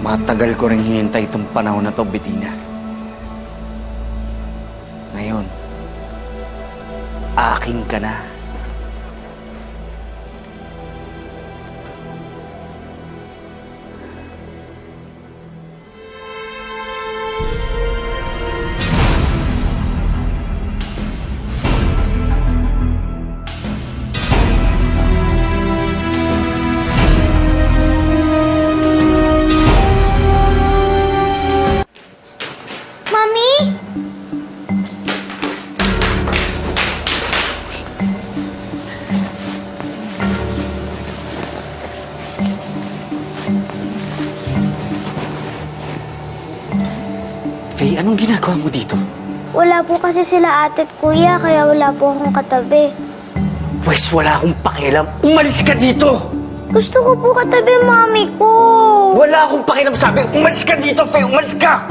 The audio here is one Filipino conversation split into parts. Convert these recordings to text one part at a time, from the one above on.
Matagal ko rin hinintay itong panahon na to, Bettina. Ngayon, akin ka na. Mami? Faye, anong ginagawa mo dito? Wala po kasi sila ate at kuya, kaya wala po akong katabi. Pwes wala akong pakialam. Umalis ka dito! Gusto ko po katabi mami ko. Wala akong pakialam, sabi. Umalis ka dito, Faye! Umalis ka!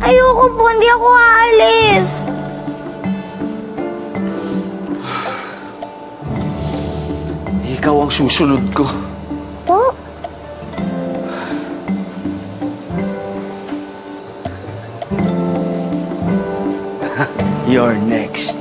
Ayoko po, hindi ako aalis. Ikaw ang susunod ko. Po? You're next.